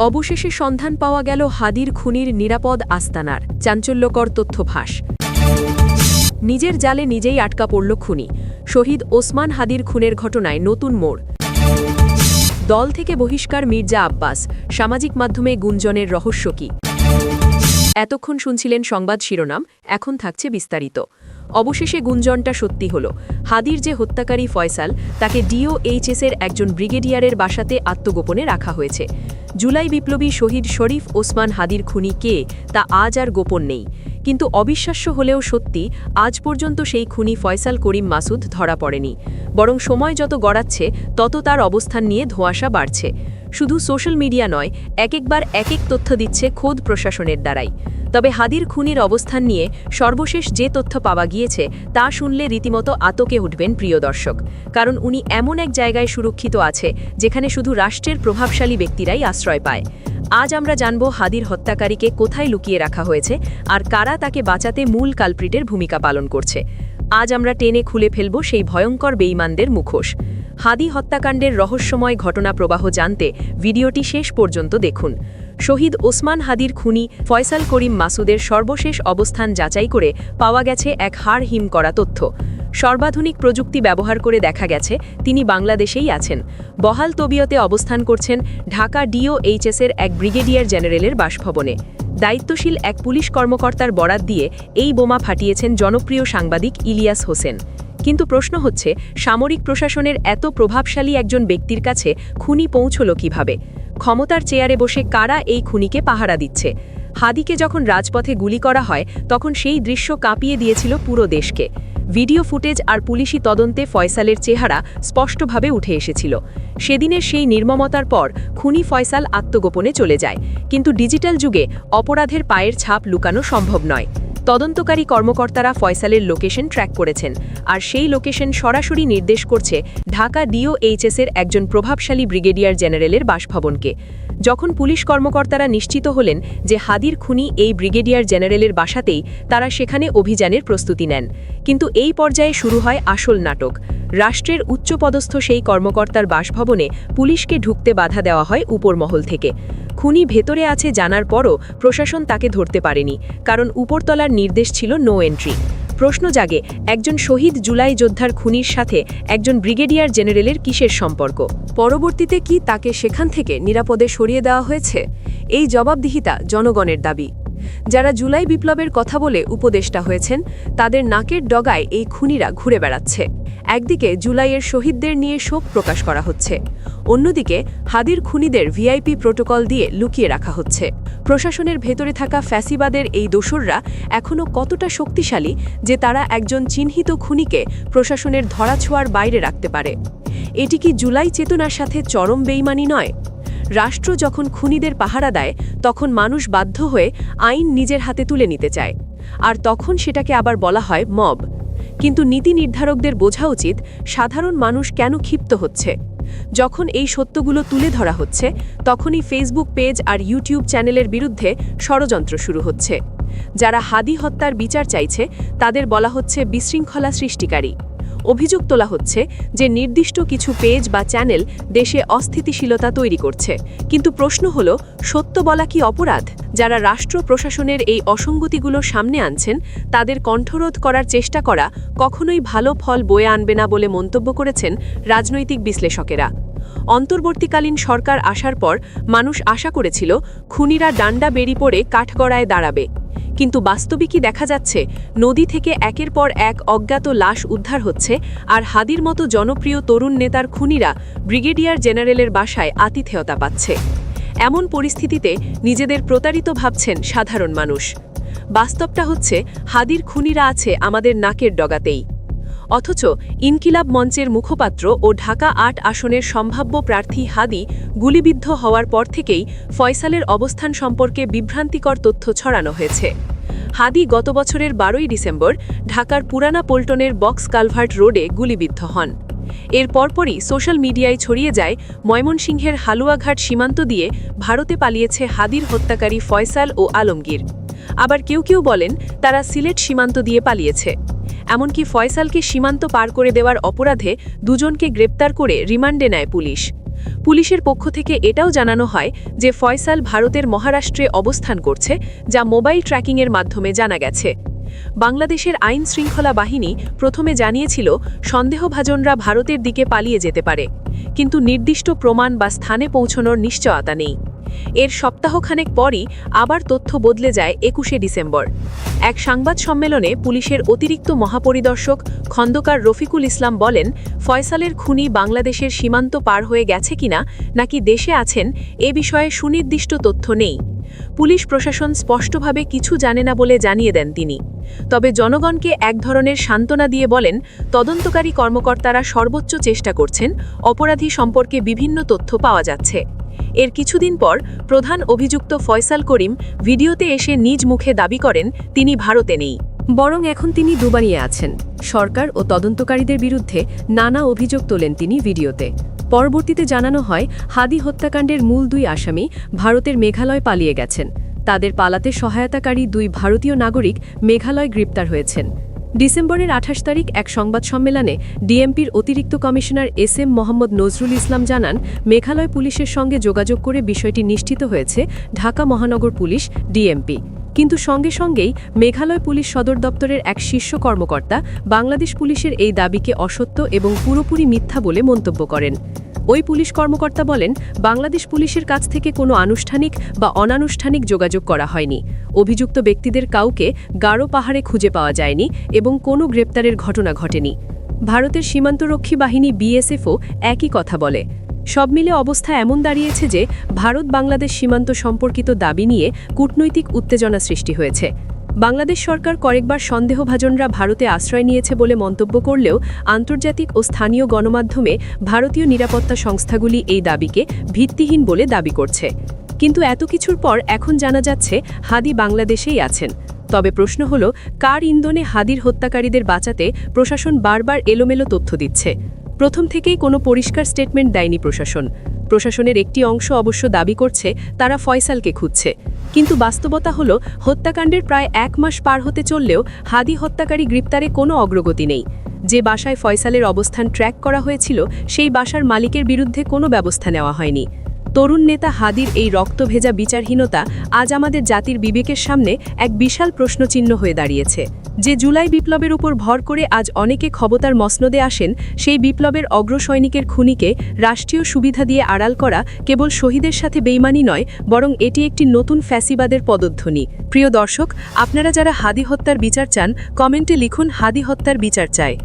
অবশেষে সন্ধান পাওয়া গেল হাদির খুনির নিরাপদ আস্তানার। চাঞ্চল্যকর তথ্য ফাঁস। নিজের জালে নিজেই আটকা পড়ল খুনি। শহীদ ওসমান হাদির খুনের ঘটনায় নতুন মোড়। দল থেকে বহিষ্কার মির্জা আব্বাস। সামাজিক মাধ্যমে গুঞ্জনের রহস্য কী? এতক্ষণ শুনছিলেন সংবাদ শিরোনাম, এখন থাকছে বিস্তারিত। অবশেষে গুঞ্জনটা সত্যি হল। হাদির যে হত্যাকারী ফয়সাল, তাকে ডিওএইচএসের একজন ব্রিগেডিয়ারের বাসাতে আত্মগোপনে রাখা হয়েছে। জুলাই বিপ্লবী শহীদ শরীফ ওসমান হাদির খুনি কে, তা আজ আর গোপন নেই। কিন্তু অবিশ্বাস্য হলেও সত্যি, আজ পর্যন্ত সেই খুনি ফয়সাল করিম মাসুদ ধরা পড়েনি। বরং সময় যত গড়াচ্ছে তত তার অবস্থান নিয়ে ধোঁয়াশা বাড়ছে। শুধু সোশ্যাল মিডিয়া নয়, একবার এক তথ্য দিচ্ছে খোদ প্রশাসনের দ্বারাই। তবে হাদির খুনির অবস্থান নিয়ে সর্বশেষ যে তথ্য পাওয়া গিয়েছে তা শুনলে রীতিমতো আতকে উঠবেন প্রিয় দর্শক। কারণ উনি এমন এক জায়গায় সুরক্ষিত আছে যেখানে শুধু রাষ্ট্রের প্রভাবশালী ব্যক্তিরাই আশ্রয় পায়। আজ আমরা জানব হাদির হত্যাকারীকে কোথায় লুকিয়ে রাখা হয়েছে আর কারা তাকে বাঁচাতে মূল কালপ্রিটের ভূমিকা পালন করছে। আজ আমরা টেনে খুলে ফেলব সেই ভয়ঙ্কর বেঈমানদের মুখোশ। হাদি হত্যাকাণ্ডের রহস্যময় ঘটনা প্রবাহ জানতে ভিডিওটি শেষ পর্যন্ত দেখুন। শহীদ ওসমান হাদির খুনি ফয়সাল করিম মাসুদের সর্বশেষ অবস্থান যাচাই করে পাওয়া গেছে এক হাড় হিম করা তথ্য। সর্বাধুনিক প্রযুক্তি ব্যবহার করে দেখা গেছে তিনি বাংলাদেশেই আছেন। বহাল তবিয়তে অবস্থান করছেন ঢাকা ডিওএইচএসের এক ব্রিগেডিয়ার জেনারেলের বাসভবনে। দায়িত্বশীল এক পুলিশ কর্মকর্তার বরাত দিয়ে এই বোমা ফাটিয়েছেন জনপ্রিয় সাংবাদিক ইলিয়াস হোসেন। কিন্তু প্রশ্ন হচ্ছে, সামরিক প্রশাসনের এত প্রভাবশালী একজন ব্যক্তির কাছে খুনি পৌঁছল কিভাবে? ক্ষমতার চেয়ারে বসে কারা এই খুনিকে পাহারা দিচ্ছে? হাদিকে যখন রাজপথে গুলি করা হয় তখন সেই দৃশ্য কাঁপিয়ে দিয়েছিল পুরো দেশকে। ভিডিও ফুটেজ আর পুলিশি তদন্তে ফয়সালের চেহারা স্পষ্টভাবে উঠে এসেছিল। সেদিনের সেই নির্মমতার পর খুনি ফয়সাল আত্মগোপনে চলে যায়। কিন্তু ডিজিটাল যুগে অপরাধের পায়ের ছাপ লুকানো সম্ভব নয়। তদন্তকারী কর্মকর্তারা ফয়সালের লোকেশন ট্র্যাক করেছেন, আর সেই লোকেশন সরাসরি নির্দেশ করছে ঢাকা ডিওএইচএসের একজন প্রভাবশালী ব্রিগেডিয়ার জেনারেলের বাসভবনকে। যখন পুলিশ কর্মকর্তারা নিশ্চিত হলেন যে হাদির খুনি এই ব্রিগেডিয়ার জেনারেলের বাসাতেই, তারা সেখানে অভিযানের প্রস্তুতি নেন। কিন্তু এই পর্যায়ে শুরু হয় আসল নাটক। রাষ্ট্রের উচ্চপদস্থ সেই কর্মকর্তার বাসভবনে পুলিশকে ঢুকতে বাধা দেওয়া হয় উপরমহল থেকে। খুনি ভেতরে আছে জানার পরও প্রশাসন তাকে ধরতে পারেনি, কারণ উপরতলার নির্দেশ ছিল নো এন্ট্রি। প্রশ্ন জাগে, একজন শহীদ জুলাই যোদ্ধার খুনির সাথে একজন ব্রিগেডিয়ার জেনারেলের কিসের সম্পর্ক? পরবর্তীতে কি তাকে সেখান থেকে নিরাপদে সরিয়ে দেওয়া হয়েছে? এই জবাবদিহিতা জনগণের দাবি। যারা জুলাই বিপ্লবের কথা বলে উপদেষ্টা হয়েছেন, তাদের নাকের ডগায় এই খুনিরা ঘুরে বেড়াচ্ছে। একদিকে জুলাইয়ের শহীদদের নিয়ে শোক প্রকাশ করা হচ্ছে, অন্যদিকে হাদির খুনিদের ভিআইপি প্রোটোকল দিয়ে লুকিয়ে রাখা হচ্ছে। প্রশাসনের ভেতরে থাকা ফ্যাসিবাদের এই দোসররা এখনও কতটা শক্তিশালী যে তারা একজন চিহ্নিত খুনিকে প্রশাসনের ধরাছোঁয়ার বাইরে রাখতে পারে? এটি কি জুলাই চেতনার সাথে চরম বেইমানি নয়? রাষ্ট্র যখন খুনিদের পাহারা দেয় তখন মানুষ বাধ্য হয়ে আইন নিজের হাতে তুলে নিতে চায়, আর তখন সেটাকে আবার বলা হয় মব। কিন্তু নীতি নির্ধারকদের বোঝা উচিত সাধারণ মানুষ কেন ক্ষিপ্ত হচ্ছে। যখন এই সত্যগুলো তুলে ধরা হচ্ছে, তখনই ফেসবুক পেজ আর ইউটিউব চ্যানেলের বিরুদ্ধে ষড়যন্ত্র শুরু হচ্ছে। যারা হাদি হত্যার বিচার চাইছে তাদের বলা হচ্ছে বিশৃঙ্খলা সৃষ্টিকারী। অভিযোগ তোলা হচ্ছে যে নির্দিষ্ট কিছু পেজ বা চ্যানেল দেশে অস্থিতিশীলতা তৈরি করছে। কিন্তু প্রশ্ন হলো, সত্য বলা কি অপরাধ? যারা রাষ্ট্র প্রশাসনের এই অসঙ্গতিগুলো সামনে আনছেন, তাদের কণ্ঠরোধ করার চেষ্টা করা কখনোই ভালো ফল বয়ে আনবে না বলে মন্তব্য করেছেন রাজনৈতিক বিশ্লেষকেরা। অন্তর্বর্তীকালীন সরকার আসার পর মানুষ আশা করেছিল খুনিরা ডান্ডা বেরি পড়ে কাঠগড়ায় দাঁড়াবে। কিন্তু বাস্তবিকই দেখা যাচ্ছে নদী থেকে একের পর এক অজ্ঞাত লাশ উদ্ধার হচ্ছে, আর হাদির মতো জনপ্রিয় তরুণ নেতার খুনিরা ব্রিগেডিয়ার জেনারেলের বাসায় আতিথেয়তা পাচ্ছে। এমন পরিস্থিতিতে নিজেদের প্রতারিত ভাবছেন সাধারণ মানুষ। বাস্তবটা হচ্ছে হাদির খুনিরা আছে আমাদের নাকের ডগাতেই। অথচ ইনকিলাব মঞ্চের মুখপাত্র ও ঢাকা ৮ আসনের সম্ভাব্য প্রার্থী হাদি গুলিবিদ্ধ হওয়ার পর থেকেই ফয়সালের অবস্থান সম্পর্কে বিভ্রান্তিকর তথ্য ছড়ানো হয়েছে। হাদি গত বছরের ১২ই ডিসেম্বর ঢাকার পুরানা পল্টনের বক্স কালভার্ট রোডে গুলিবিদ্ধ হন। এর পরপরই সোশ্যাল মিডিয়ায় ছড়িয়ে যায় ময়মনসিংহের হালুয়াঘাট সীমান্ত দিয়ে ভারতে পালিয়েছে হাদির হত্যাকারী ফয়সাল ও আলমগীর। আবার কেউ কেউ বলেন তারা সিলেট সীমান্ত দিয়ে পালিয়েছে। এমনকি ফয়সালকে সীমান্ত পার করে দেওয়ার অপরাধে দুজনকে গ্রেপ্তার করে রিমান্ডে নেয় পুলিশ। পুলিশের পক্ষ থেকে এটাও জানানো হয় যে ফয়সাল ভারতের মহারাষ্ট্রে অবস্থান করছে, যা মোবাইল ট্র্যাকিংয়ের মাধ্যমে জানা গেছে। বাংলাদেশের আইন শৃঙ্খলা বাহিনী প্রথমে জানিয়েছিল সন্দেহভাজনরা ভারতের দিকে পালিয়ে যেতে পারে, কিন্তু নির্দিষ্ট প্রমাণ বা স্থানে পৌঁছানোর নিশ্চয়তা নেই। এর সপ্তাহখানেক পরই আবার তথ্য বদলে যায় ২১শে ডিসেম্বর। এক সংবাদ সম্মেলনে পুলিশের অতিরিক্ত মহাপরিদর্শক খন্দকার রফিকুল ইসলাম বলেন, ফয়সালের খুনি বাংলাদেশের সীমান্ত পার হয়ে গেছে কিনা নাকি দেশে আছেন এ বিষয়ে সুনির্দিষ্ট তথ্য নেই। পুলিশ প্রশাসন স্পষ্টভাবে কিছু জানে না বলে জানিয়ে দেন তিনি। তবে জনগণকে এক ধরনের সান্ত্বনা দিয়ে বলেন, তদন্তকারী কর্মকর্তারা সর্বোচ্চ চেষ্টা করছেন, অপরাধী সম্পর্কে বিভিন্ন তথ্য পাওয়া যাচ্ছে। এর কিছুদিন পর প্রধান অভিযুক্ত ফয়সাল করিম ভিডিওতে এসে নিজ মুখে দাবি করেন তিনি ভারতে নেই, বরং এখন তিনি দুবাইয়ে আছেন। সরকার ও তদন্তকারীদের বিরুদ্ধে নানা অভিযোগ তোলেন তিনি ভিডিওতে। পরবর্তীতে জানানো হয়, হাদি হত্যাকাণ্ডের মূল 2 আসামি ভারতের মেঘালয় পালিয়ে গেছেন। তাদের পালাতে সহায়তাকারী 2 ভারতীয় নাগরিক মেঘালয় গ্রেপ্তার হয়েছেন। ডিসেম্বরের 28 তারিখ এক সংবাদ সম্মেলনে ডিএমপির অতিরিক্ত কমিশনার SM মোহাম্মদ নজরুল ইসলাম জানান, মেঘালয় পুলিশের সঙ্গে যোগাযোগ করে বিষয়টি নিশ্চিত হয়েছে ঢাকা মহানগর পুলিশ ডিএমপি। কিন্তু সঙ্গে সঙ্গেই মেঘালয় পুলিশ সদর দপ্তরের এক শীর্ষ কর্মকর্তা বাংলাদেশ পুলিশের এই দাবিকে অসত্য এবং পুরোপুরি মিথ্যা বলে মন্তব্য করেন। ওই পুলিশ কর্মকর্তা বলেন, বাংলাদেশ পুলিশের কাছ থেকে কোনো আনুষ্ঠানিক বা অনানুষ্ঠানিক যোগাযোগ করা হয়নি। অভিযুক্ত ব্যক্তিদের কাউকে গারো পাহাড়ে খুঁজে পাওয়া যায়নি এবং কোনো গ্রেপ্তারের ঘটনা ঘটেনি। ভারতের সীমান্তরক্ষী বাহিনী BSFও একই কথা বলে। সব মিলে অবস্থা এমন দাঁড়িয়েছে যে ভারত বাংলাদেশ সীমান্ত সম্পর্কিত দাবি নিয়ে কূটনৈতিক উত্তেজনা সৃষ্টি হয়েছে। বাংলাদেশ সরকার কয়েকবার সন্দেহভাজনরা ভারতে আশ্রয় নিয়েছে বলে মন্তব্য করলেও আন্তর্জাতিক ও স্থানীয় গণমাধ্যমে ভারতীয় নিরাপত্তা সংস্থাগুলি এই দাবিকে ভিত্তিহীন বলে দাবি করছে। কিন্তু এত কিছুর পর এখন জানা যাচ্ছে হাদি বাংলাদেশেই আছেন। তবে প্রশ্ন হল, কার ইন্ধনে হাদির হত্যাকারীদের বাঁচাতে প্রশাসন বারবার এলোমেলো তথ্য দিচ্ছে? প্রথম থেকেই কোনো পরিষ্কার স্টেটমেন্ট দেয়নি প্রশাসন। প্রশাসনের একটি অংশ অবশ্য দাবি করছে তারা ফয়সালকে খুঁজছে, কিন্তু বাস্তবতা হল হত্যাকাণ্ডের প্রায় 1 মাস পার হতে চললেও হাদি হত্যাকারী গ্রেপ্তারে কোনো অগ্রগতি নেই। যে বাসায় ফয়সালের অবস্থান ট্র্যাক করা হয়েছিল সেই বাসার মালিকের বিরুদ্ধে কোনো ব্যবস্থা নেওয়া হয়নি। তরুণ নেতা হাদির এই রক্তভেজা বিচারহীনতা আজ আমাদের জাতির বিবেকের সামনে এক বিশাল প্রশ্নচিহ্ন হয়ে দাঁড়িয়েছে। যে জুলাই বিপ্লবের উপর ভর করে আজ অনেকে ক্ষমতার মসনদে আসেন, সেই বিপ্লবের অগ্রসৈনিকের খুনিকে রাষ্ট্রীয় সুবিধা দিয়ে আড়াল করা কেবল শহীদের সাথে বেইমানি নয়, বরং এটি একটি নতুন ফ্যাসিবাদের পদধ্বনি। প্রিয় দর্শক, আপনারা যারা হাদি হত্যার বিচার চান, কমেন্টে লিখুন হাদি হত্যার বিচার চাই।